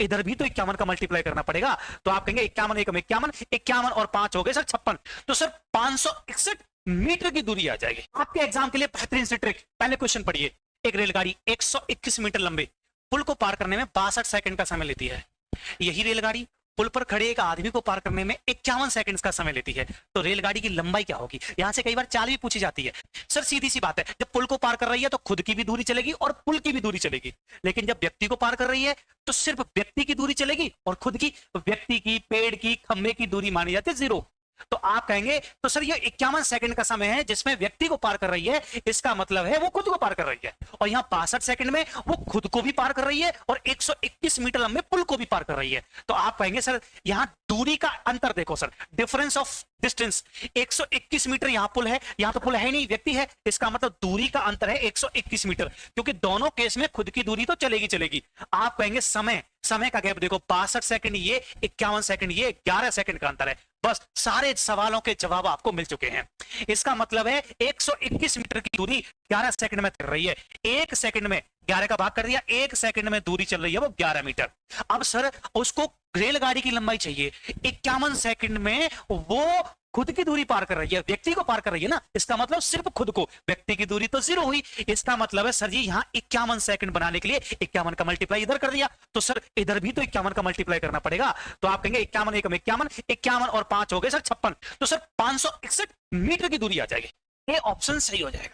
इधर भी तो 51 का मल्टीप्लाई करना पड़ेगा। तो आप कहेंगे 51 एकम 51, 51 और 5 हो गए सर 56। तो सर 561 मीटर की दूरी आ जाएगी। आपके एग्जाम के लिए बेहतरीन सी ट्रिक, पहले क्वेश्चन पढ़िए। एक रेलगाड़ी 121 मीटर लंबे पुल को पार करने में 62 सेकंड का समय लेती है। यही रेलगाड़ी पुल पर खड़े एक आदमी को पार करने में 51 सेकंड्स का समय लेती है। तो रेलगाड़ी की लंबाई क्या होगी? यहां से कई बार चाल भी पूछी जाती है। सर सीधी सी बात है, जब पुल को पार कर रही है तो खुद की भी दूरी चलेगी और पुल की भी दूरी चलेगी। लेकिन जब व्यक्ति को पार कर रही है तो सिर्फ व्यक्ति की दूरी चलेगी और खुद की, व्यक्ति की, पेड़ की, खंबे की दूरी मानी जाती है 0। तो आप कहेंगे तो सर ये 51 सेकंड का समय है जिसमें व्यक्ति को पार कर रही है, इसका मतलब है वो खुद को पार कर रही है। और यहां 62 सेकंड में वो खुद को भी पार कर रही है और 121 मीटर लंबे पुल को भी पार कर रही है। तो आप कहेंगे सर यहां दूरी का अंतर देखो sir, difference of distance. 121 metre यहां पुल है, यहां तो पुल है नहीं, व्यक्ति है। इसका मतलब दूरी का अंतर है 121 मीटर, क्योंकि दोनों केस में खुद की दूरी तो चलेगी चलेगी। आप कहेंगे समय का गैप देखो, 62 सेकंड ये, 51 सेकंड ये, 11 सेकंड का अंतर है। बस सारे सवालों के जवाब आपको मिल चुके हैं। इसका मतलब है 121 मीटर की दूरी 11 सेकंड में चल रही है। 1 सेकंड में 11 का भाग कर दिया, 1 सेकंड में दूरी चल रही है वो 11 मीटर। अब सर उसको रेलगाड़ी की लंबाई चाहिए, 51 सेकंड में वो खुद की दूरी पार कर रही है, व्यक्ति को पार कर रही है ना। इसका मतलब सिर्फ खुद को, व्यक्ति की दूरी तो 0 हुई। इसका मतलब है सर जी यहां 51 सेकंड बनाने के लिए 51 का मल्टीप्लाई इधर कर दिया। तो सर इधर भी तो 51 का मल्टीप्लाई करना पड़ेगा। तो आप कहेंगे 51 एकम 51, 51 और 5 हो गए सर 56। तो सर 561 मीटर की दूरी आ जाएगी। ये ऑप्शन सही हो जाएगा।